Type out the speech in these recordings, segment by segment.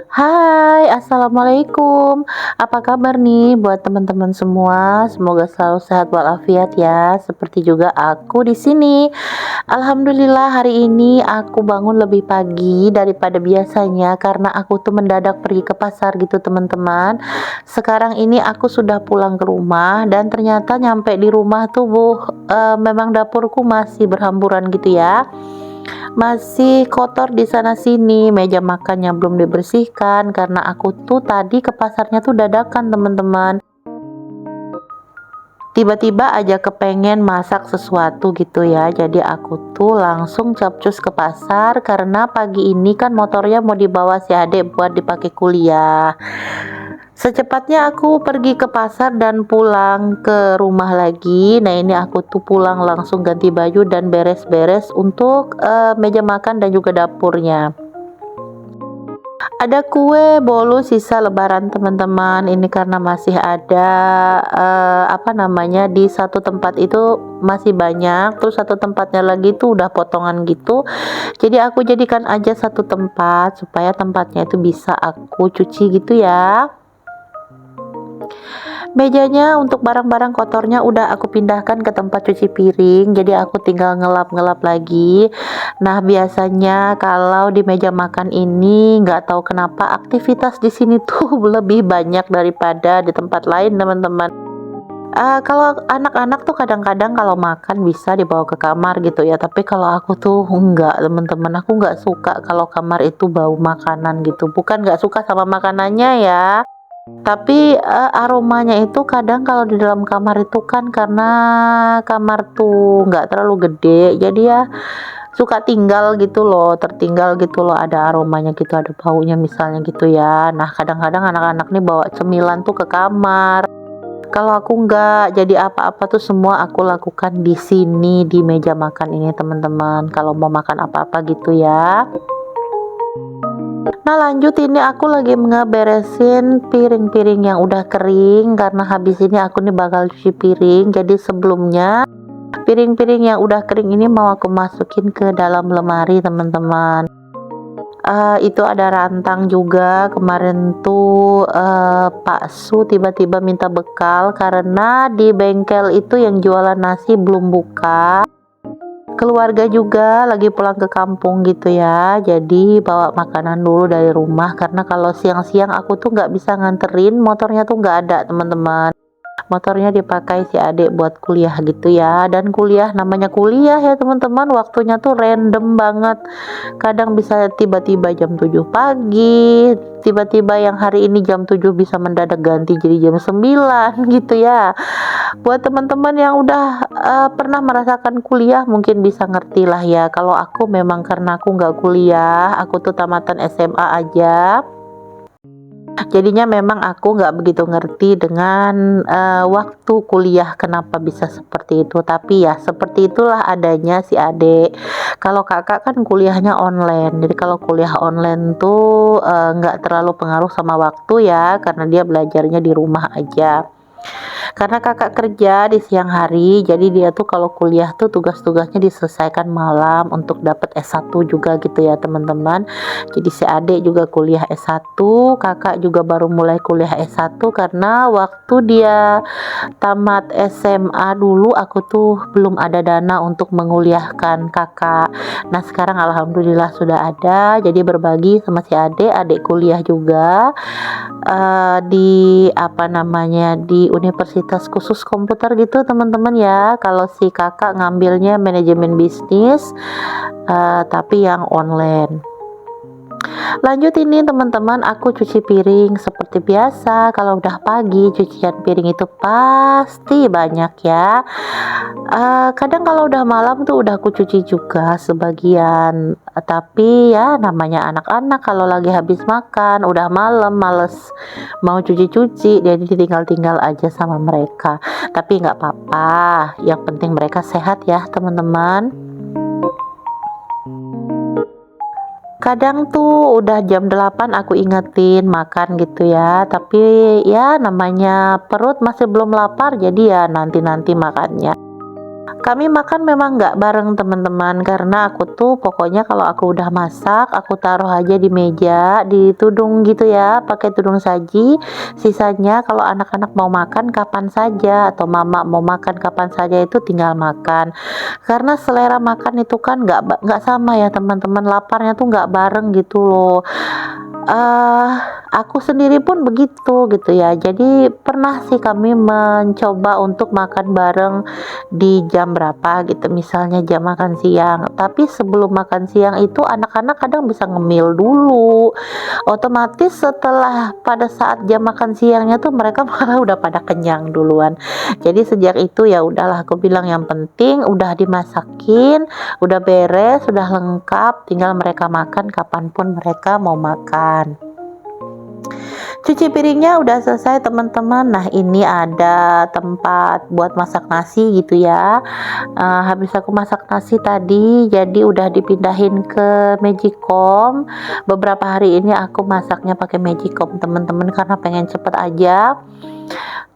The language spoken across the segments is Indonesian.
Hai, assalamualaikum. Apa kabar nih buat teman-teman semua? Semoga selalu sehat walafiat ya. Seperti juga aku di sini. Alhamdulillah hari ini aku bangun lebih pagi daripada biasanya karena aku tuh mendadak pergi ke pasar gitu teman-teman. Sekarang ini aku sudah pulang ke rumah dan ternyata nyampe di rumah tuh memang dapurku masih berhamburan gitu ya. Masih kotor di sana sini, meja makannya belum dibersihkan karena aku tuh tadi ke pasarnya tuh dadakan teman-teman. Tiba-tiba aja kepengen masak sesuatu gitu ya. Jadi aku tuh langsung capcus ke pasar karena pagi ini kan motornya mau dibawa si adek buat dipakai kuliah. Secepatnya aku pergi ke pasar dan pulang ke rumah lagi. Nah, ini aku tuh pulang langsung ganti baju dan beres-beres untuk meja makan dan juga dapurnya. Ada kue bolu sisa lebaran teman-teman. Ini karena masih ada di satu tempat itu masih banyak, terus satu tempatnya lagi tuh udah potongan gitu. Jadi aku jadikan aja satu tempat supaya tempatnya itu bisa aku cuci gitu ya. Mejanya untuk barang-barang kotornya udah aku pindahkan ke tempat cuci piring, jadi aku tinggal ngelap-ngelap lagi. Nah, biasanya kalau di meja makan ini nggak tahu kenapa aktivitas di sini tuh lebih banyak daripada di tempat lain, teman-teman. Kalau anak-anak tuh kadang-kadang kalau makan bisa dibawa ke kamar gitu ya, tapi kalau aku tuh enggak, teman-teman. Aku nggak suka kalau kamar itu bau makanan gitu. Bukan nggak suka sama makanannya ya, tapi, aromanya itu kadang kalau di dalam kamar itu kan karena kamar tuh nggak terlalu gede, jadi ya suka tertinggal gitu loh, ada aromanya gitu, ada baunya misalnya gitu ya. Nah, kadang-kadang anak-anak nih bawa cemilan tuh ke kamar. Kalau aku nggak, jadi apa-apa tuh semua aku lakukan di sini, di meja makan ini teman-teman, kalau mau makan apa-apa gitu ya. Nah, lanjut ini aku lagi ngeberesin piring-piring yang udah kering karena habis ini aku nih bakal cuci piring. Jadi sebelumnya piring-piring yang udah kering ini mau aku masukin ke dalam lemari teman-teman. Itu ada rantang juga. Kemarin tuh Pak Su tiba-tiba minta bekal karena di bengkel itu yang jualan nasi belum buka. Keluarga juga lagi pulang ke kampung gitu ya, jadi bawa makanan dulu dari rumah karena kalau siang-siang aku tuh nggak bisa nganterin, motornya tuh nggak ada teman-teman. Motornya dipakai si adik buat kuliah gitu ya, dan kuliah namanya kuliah ya teman-teman, waktunya tuh random banget. Kadang bisa tiba-tiba jam 7 pagi, tiba-tiba yang hari ini jam 7 bisa mendadak ganti jadi jam 9 gitu ya. Buat teman-teman yang udah pernah merasakan kuliah mungkin bisa ngerti lah ya. Kalau aku memang karena aku nggak kuliah, aku tuh tamatan SMA aja. Jadinya memang aku nggak begitu ngerti dengan waktu kuliah kenapa bisa seperti itu. Tapi ya seperti itulah adanya si adik. Kalau kakak kan kuliahnya online. Jadi kalau kuliah online tuh nggak terlalu pengaruh sama waktu ya, karena dia belajarnya di rumah aja. Karena kakak kerja di siang hari, jadi dia tuh kalau kuliah tuh tugas-tugasnya diselesaikan malam untuk dapat S1 juga gitu ya teman-teman. Jadi si adik juga kuliah S1, kakak juga baru mulai kuliah S1 karena waktu dia tamat SMA dulu aku tuh belum ada dana untuk menguliahkan kakak. Nah, sekarang alhamdulillah sudah ada, jadi berbagi sama si adik kuliah juga di Universitas Khusus Komputer gitu teman-teman ya. Kalau si kakak ngambilnya manajemen bisnis, tapi yang online. Lanjut ini teman-teman, aku cuci piring seperti biasa. Kalau udah pagi cucian piring itu pasti banyak ya. Kadang kalau udah malam tuh udah aku cuci juga sebagian. Tapi ya namanya anak-anak, kalau lagi habis makan udah malam males mau cuci-cuci, jadi ditinggal-tinggal aja sama mereka. Tapi nggak apa-apa, yang penting mereka sehat ya teman-teman. Kadang tuh udah jam 8 aku ingetin makan gitu ya, tapi ya namanya perut masih belum lapar, jadi ya nanti-nanti makannya. Kami makan memang nggak bareng teman-teman, karena aku tuh pokoknya kalau aku udah masak aku taruh aja di meja, di tudung gitu ya, pakai tudung saji. Sisanya kalau anak-anak mau makan kapan saja atau mama mau makan kapan saja itu tinggal makan. Karena selera makan itu kan nggak sama ya teman-teman, laparnya tuh nggak bareng gitu loh. eh aku sendiri pun begitu gitu ya. Jadi pernah sih kami mencoba untuk makan bareng di jam berapa gitu, misalnya jam makan siang. Tapi sebelum makan siang itu anak-anak kadang bisa ngemil dulu. Otomatis setelah pada saat jam makan siangnya tuh mereka malah udah pada kenyang duluan. Jadi sejak itu ya udahlah, aku bilang yang penting udah dimasakin, udah beres, sudah lengkap, tinggal mereka makan kapanpun mereka mau makan. Cuci piringnya udah selesai teman-teman. Nah ini ada tempat buat masak nasi gitu ya. Habis aku masak nasi tadi, jadi udah dipindahin ke Magicom. Beberapa hari ini aku masaknya pakai Magicom teman-teman, karena pengen cepet aja.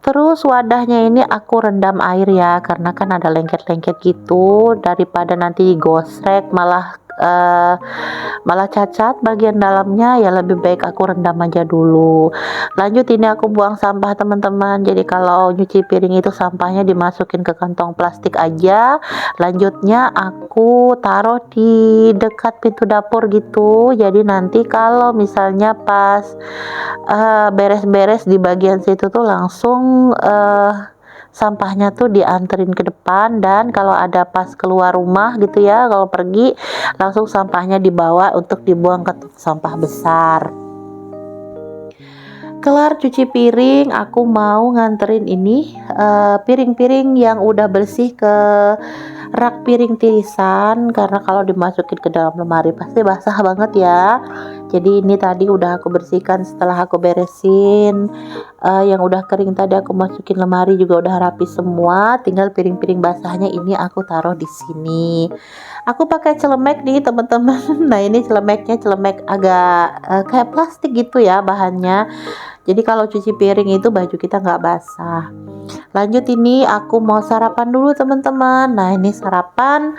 Terus wadahnya ini aku rendam air ya, karena kan ada lengket-lengket gitu, daripada nanti digosrek malah cacat bagian dalamnya, ya lebih baik aku rendam aja dulu. Lanjut ini aku buang sampah teman-teman. Jadi kalau nyuci piring itu sampahnya dimasukin ke kantong plastik aja. Lanjutnya aku taruh di dekat pintu dapur gitu. Jadi nanti kalau misalnya pas beres-beres di bagian situ tuh langsung sampahnya tuh dianterin ke depan, dan kalau ada pas keluar rumah gitu ya, kalau pergi langsung sampahnya dibawa untuk dibuang ke tong sampah besar. Kelar cuci piring, aku mau nganterin ini piring-piring yang udah bersih ke rak piring tirisan, karena kalau dimasukin ke dalam lemari pasti basah banget ya. Jadi ini tadi udah aku bersihkan setelah aku beresin. Yang udah kering tadi aku masukin lemari juga udah rapi semua, tinggal piring-piring basahnya ini aku taruh di sini. Aku pakai celemek nih teman-teman. Nah ini celemeknya celemek agak kayak plastik gitu ya bahannya. Jadi kalau cuci piring itu baju kita nggak basah. Lanjut ini aku mau sarapan dulu teman-teman. Nah ini sarapan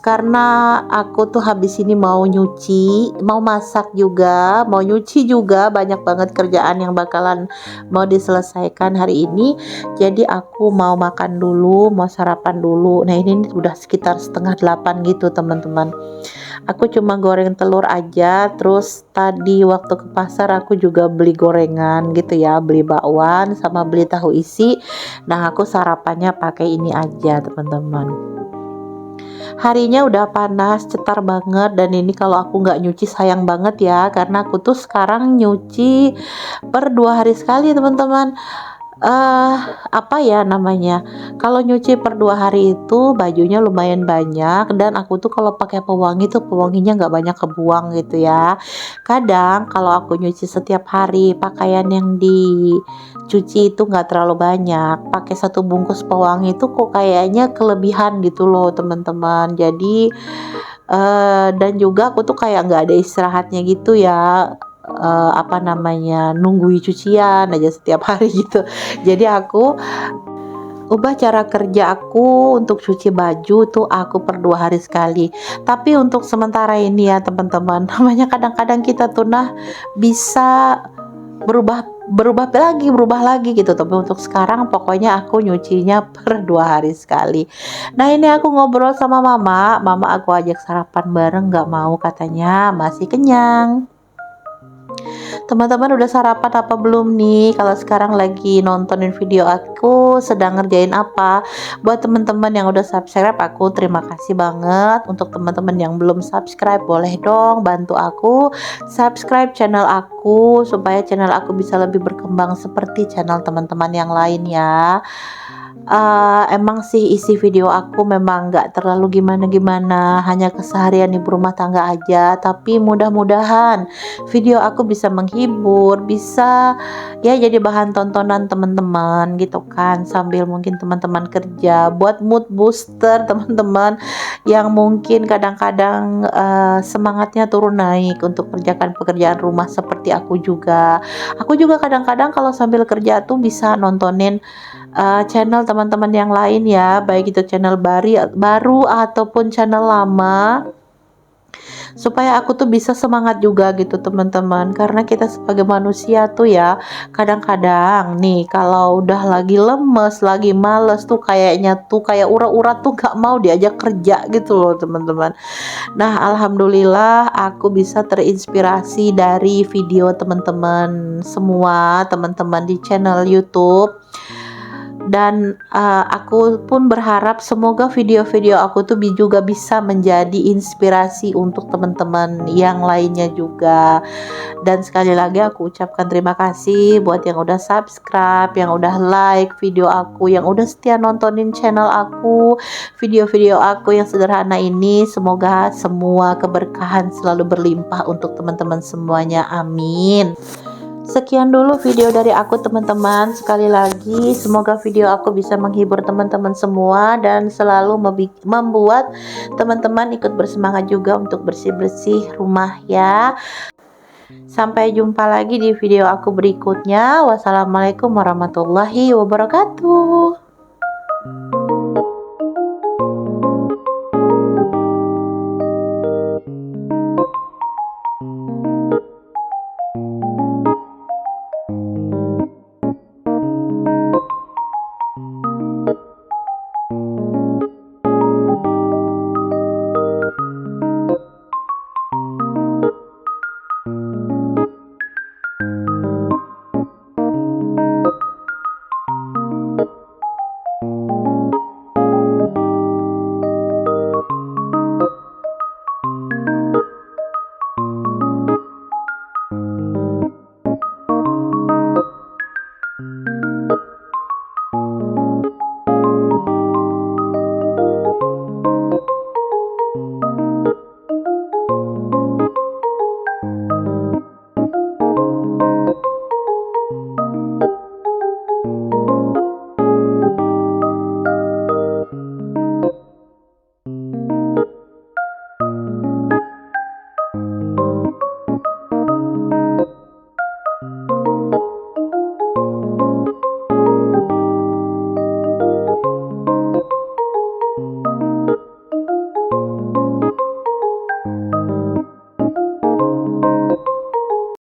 karena aku tuh habis ini mau nyuci, mau masak juga, mau nyuci juga, banyak banget kerjaan yang bakalan mau diselesaikan hari ini. Jadi aku mau makan dulu, mau sarapan dulu. Nah ini udah sekitar setengah 8 gitu teman-teman. Aku cuma goreng telur aja. Terus tadi waktu ke pasar aku juga beli gorengan gitu ya, beli bakwan sama beli tahu isi. Nah aku sarapannya pakai ini aja teman-teman. Harinya udah panas, cetar banget, dan ini kalau aku nggak nyuci sayang banget ya, karena aku tuh sekarang nyuci per 2 hari sekali teman-teman. Apa ya namanya, kalau nyuci per 2 hari itu bajunya lumayan banyak, dan aku tuh kalau pakai pewangi tuh pewanginya nggak banyak kebuang gitu ya. Kadang kalau aku nyuci setiap hari pakaian yang dicuci itu nggak terlalu banyak, pakai 1 bungkus pewangi itu kok kayaknya kelebihan gitu loh teman-teman. Jadi dan juga aku tuh kayak nggak ada istirahatnya gitu ya, apa namanya, nungguin cucian aja setiap hari gitu. Jadi aku ubah cara kerja aku untuk cuci baju tuh aku per 2 hari sekali. Tapi untuk sementara ini ya teman-teman, namanya kadang-kadang kita tuh nah bisa berubah lagi gitu. Tapi untuk sekarang pokoknya aku nyucinya per 2 hari sekali. Nah ini aku ngobrol sama mama aku ajak sarapan bareng, nggak mau, katanya masih kenyang. Teman-teman udah sarapan apa belum nih? Kalau sekarang lagi nontonin video aku sedang ngerjain apa? Buat teman-teman yang udah subscribe, aku terima kasih banget. Untuk teman-teman yang belum subscribe, boleh dong bantu aku subscribe channel aku supaya channel aku bisa lebih berkembang seperti channel teman-teman yang lain ya. Emang sih isi video aku memang nggak terlalu gimana-gimana, hanya keseharian ibu rumah tangga aja, tapi mudah-mudahan video aku bisa menghibur, bisa ya jadi bahan tontonan teman-teman gitu kan, sambil mungkin teman-teman kerja, buat mood booster teman-teman yang mungkin kadang-kadang semangatnya turun naik untuk kerjakan pekerjaan rumah seperti aku juga. Aku juga kadang-kadang kalau sambil kerja tuh bisa nontonin channel teman-teman yang lain ya, baik itu channel baru ataupun channel lama, supaya aku tuh bisa semangat juga gitu teman-teman. Karena kita sebagai manusia tuh ya, kadang-kadang nih kalau udah lagi lemes, lagi males tuh kayaknya tuh kayak urat-urat tuh gak mau diajak kerja gitu loh teman-teman. Nah, alhamdulillah aku bisa terinspirasi dari video teman-teman semua, teman-teman di channel YouTube. Dan aku pun berharap semoga video-video aku tuh juga bisa menjadi inspirasi untuk teman-teman yang lainnya juga. Dan sekali lagi aku ucapkan terima kasih buat yang udah subscribe, yang udah like video aku, yang udah setia nontonin channel aku, video-video aku yang sederhana ini. Semoga semua keberkahan selalu berlimpah untuk teman-teman semuanya, amin. Sekian dulu video dari aku teman-teman. Sekali lagi semoga video aku bisa menghibur teman-teman semua dan selalu membuat teman-teman ikut bersemangat juga untuk bersih-bersih rumah ya. Sampai jumpa lagi di video aku berikutnya. Wassalamualaikum warahmatullahi wabarakatuh.